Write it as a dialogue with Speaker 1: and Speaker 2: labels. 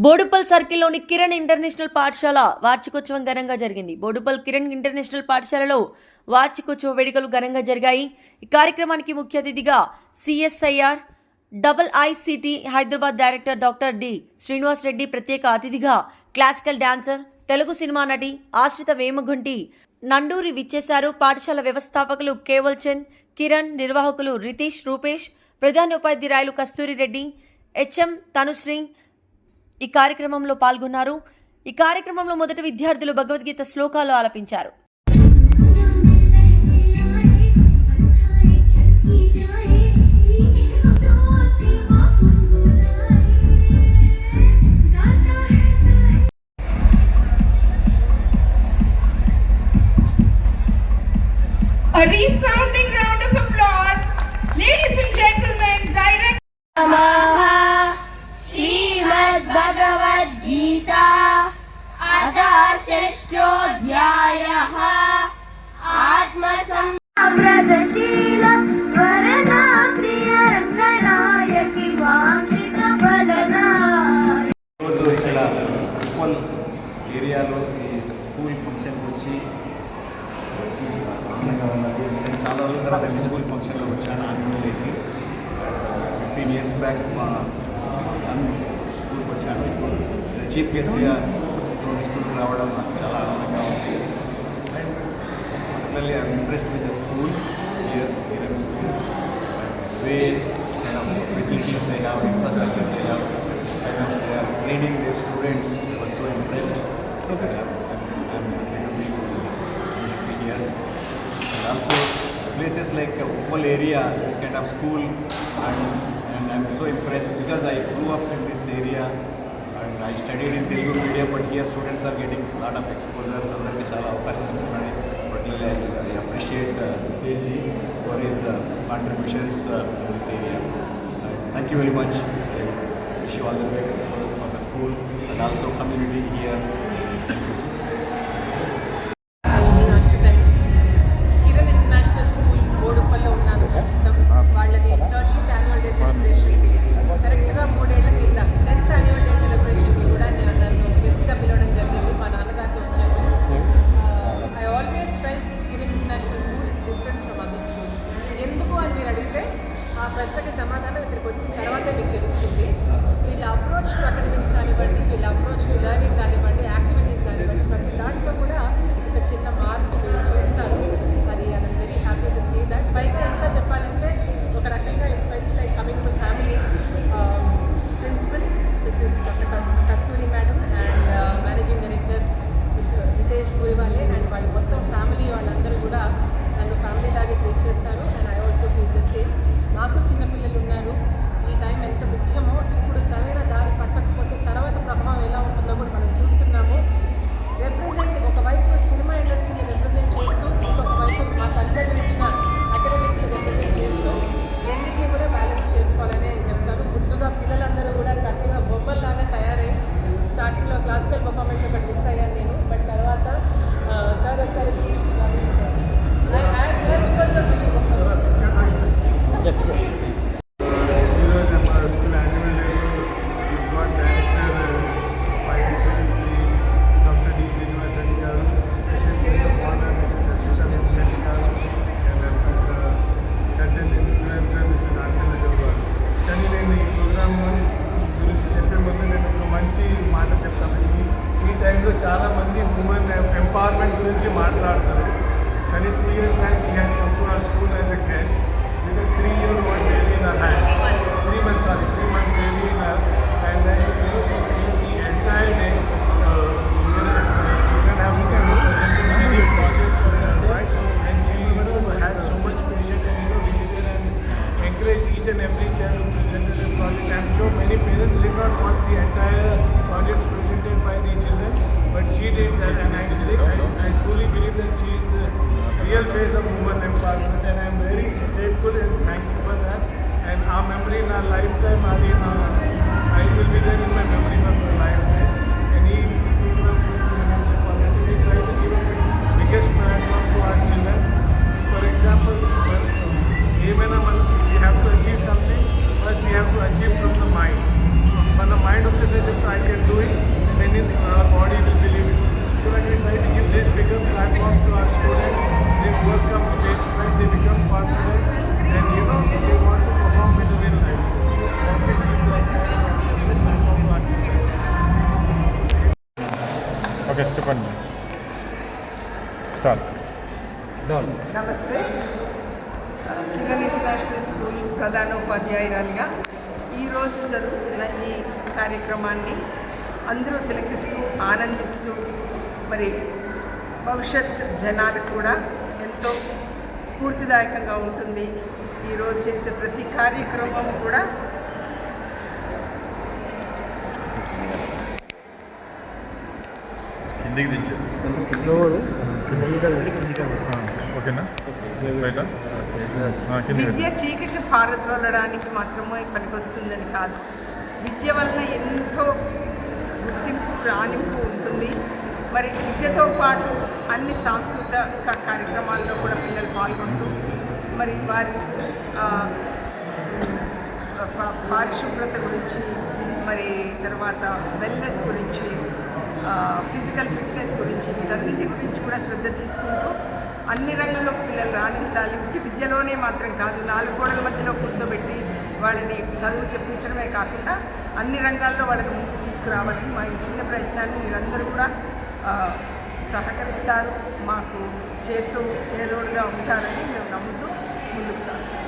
Speaker 1: Boduppal సర్కిల్లోని Kiran international పాఠశాల వార్షికోత్సవం ఘనంగా జరిగింది. బోడుపల్ కిరణ్ ఇంటర్నేషనల్ పాఠశాలలో వార్షికోత్సవ వేడుకలు ఘనంగా జరిగాయి. ఈ కార్యక్రమానికి ముఖ్య అతిథిగా CSIR IICT Hyderabad director doctor D Srinivas Reddy, ప్రత్యేక అతిథిగా క్లాసికల్ డాన్సర్, తెలుగు సినిమా నటి ఆశ్రిత వేమగుంటి నండూరి విచ్చేశారు. పాఠశాల వ్యవస్థాపకులు కేవల్ చంద్, కిరణ్, నిర్వాహకులు రితీష్, రూపేష్, ప్రధానోపాధ్యాయులు కస్తూరి రెడ్డి, HM తనుశ్రీ ఈ కార్యక్రమంలో పాల్గొన్నారు. ఈ కార్యక్రమంలో మొదటి విద్యార్థులు భగవద్గీత శ్లోకాలు ఆలపించారు.
Speaker 2: A resounding round of applause. Ladies and gentlemen, direct
Speaker 3: Shrimad Bhagavad Gita अथ षष्ठोऽध्यायः आत्मसंव्रतशील वरदा प्रिय रङ्गनायकि वाङ्गिकफलदा.
Speaker 4: రోజు ఇక్కడ ఉప్పల్ ఏరియాలో ఈ స్కూల్ ఫంక్షన్ వచ్చి ఆనందంగా ఉన్నది. నేను చాలా రోజుల తర్వాత ఈ స్కూల్ ఫంక్షన్లో వచ్చాను. ఆనందంలోకి 15 years బ్యాక్ మా సన్ స్కూల్కి వచ్చాను. ఇప్పుడు చీఫ్ గెస్ట్గా స్కూల్కి రావడం నాకు చాలా ఆనందంగా ఉంది. And particularly I'm impressed with the school here school. Way facilities they have, infrastructure they have, they are training their students. I was so impressed. Okay. I'm happy here. And also places like Uppal area, this kind of school, and I'm so impressed because I grew up in this area and I studied in Telugu medium, but here students are getting a lot of exposure. Andarki chaala avakasham istunnadi. Particularly I appreciate Teji for his contributions in this area. Thank you very much. I wish you all the best for the school and also community here. Thank you.
Speaker 5: Kiran international school బోడుపల్లో ఉన్నాను ప్రస్తుతం. వాళ్ళది 30th annual day celebration కరెక్ట్గా 3 ఏళ్ల కింద 10th annual day సెలబ్రేషన్కి కూడా నన్ను గెస్ట్గా పిలవడం జరిగింది. మా నాన్నగారితో వచ్చాను. I always felt Kiran international school is different from other schools. ఎందుకు అని మీరు అడిగితే ఆ ప్రశ్నకి సమాధానం ఇక్కడికి వచ్చిన తర్వాతే మీకు తెలుస్తుంది. వీళ్ళ అప్రోచ్ టు అకాడమిక్స్ కానివ్వండి, వీళ్ళ అప్రోచ్ టు లెర్నింగ్ కానివ్వండి, యాక్టివిటీస్ కానివ్వండి, ప్రతి దాంట్లో కూడా ఒక చిన్న మార్పు మీరు చూస్తారు. అది I'm very happy to see that. పైగా ఇంకా చెప్పాలంటే ఒక రకంగా it felt like coming to family. Principal missus doctor Kasturi madam and managing director mister Ritesh Puriwale and వాళ్ళ మొత్తం ఫ్యామిలీ వాళ్ళందరూ కూడా నన్ను ఫ్యామిలీ లాగే ట్రీట్ చేస్తారు. And I also feel the same. నాకు చిన్నపిల్లలు ఉన్నారు. ఈ టైం ఎంత ముఖ్యమో, ఇప్పుడు సరైన దారి పట్టకపోతే తర్వాత ప్రభావం ఎలా ఉంటుందో కూడా మనం చూస్తున్నాము. రిప్రజెంట్ ఒకవైపు సినిమా ఇండస్ట్రీని రిప్రజెంట్ చేస్తూ, ఇంకొక వైపు మా తల్లిదండ్రులు ఇచ్చిన అకాడమిక్స్ని రిప్రజెంట్ చేస్తూ రెండింటినీ కూడా బ్యాలెన్స్ చేసుకోవాలని నేను చెప్తాను. ముందుగా పిల్లలందరూ కూడా చక్కగా బొమ్మల్లాగా తయారై స్టార్టింగ్లో క్లాసికల్ పర్ఫార్మెన్స్ ఒకటి మిస్ అయ్యాను నేను. బట్ తర్వాత సార్ వచ్చారు, ప్లీజ్ బికాస్ ఆఫ్
Speaker 6: ఈరోజు మా స్కూల్ యాన్యువల్ డేలో got director IICT doctor D Srinivas Reddy garu, special guest of honour mister Reddy garu, and content influencer mister Archana garu. కానీ నేను ఈ ప్రోగ్రామ్ గురించి చెప్పే ముందు నేను ఒక మంచి మాట చెప్తాను. ఈ టైంలో చాలామంది ఉమెన్ ఎంపవర్మెంట్ గురించి మాట్లాడతారు. కానీ 2 years back she had come to our school as a guest with a 3-year-old baby in her hand. 3 months baby in her, and then she stayed the entire day. Children have been representing many projects, right? And she had so much patience, and visited and encouraged each and every child who presented a project. I'm sure many parents did not want the entire projects presented by the children, but she did that, and I truly believe that she is the real face of women empowerment, and I am very grateful and thankful for that. And our memory in our lifetime, I will be there in my memory for my lifetime. Any people who we try to give a biggest platform to our children. For example, even we have to achieve something, first we have to achieve from the mind. When the mind of the I can do it.
Speaker 7: చెప్పండి start.
Speaker 5: నమస్తే. Kiran international school ప్రధానోపాధ్యాయురాలిగా ఈరోజు జరుగుతున్న ఈ కార్యక్రమాన్ని అందరూ తిలకిస్తూ ఆనందిస్తూ మరి భవిష్యత్ జనాలకు కూడా ఎంతో స్ఫూర్తిదాయకంగా ఉంటుంది. ఈరోజు చేసే ప్రతి కార్యక్రమం కూడా
Speaker 7: కిందికి దించారు ఓకేనా రైటా కిందికి
Speaker 5: విద్య చీకటి పారద్రోలడానికి మాత్రమే పనికొస్తుందని కాదు, విద్య వలన ఎంతో గుర్తింపు రాణింపు ఉంటుంది. మరి విద్యతో పాటు అన్ని సాంస్కృతిక కార్యక్రమాల్లో కూడా పిల్లలు పాల్గొంటూ మరి వారి పారిశుభ్రత గురించి, మరి తర్వాత వెల్నెస్ గురించి, ఫిజికల్ ఫిట్నెస్ గురించి, వీటన్నింటి గురించి కూడా శ్రద్ధ తీసుకుంటూ అన్ని రంగాల్లో పిల్లలు రాణించాలి. ఇంటి విద్యలోనే మాత్రం కాదు, 4 గోడల మధ్యలో కూర్చోబెట్టి వాళ్ళని చదువు చెప్పించడమే కాకుండా అన్ని రంగాల్లో వాళ్ళని ముందుకు తీసుకురావాలని మా ఈ చిన్న ప్రయత్నాన్ని మీరందరూ కూడా సహకరిస్తారు, మాకు చేదోడుగా ఉంటారని మేము నమ్ముతూ ముందుకు సాగుతాం.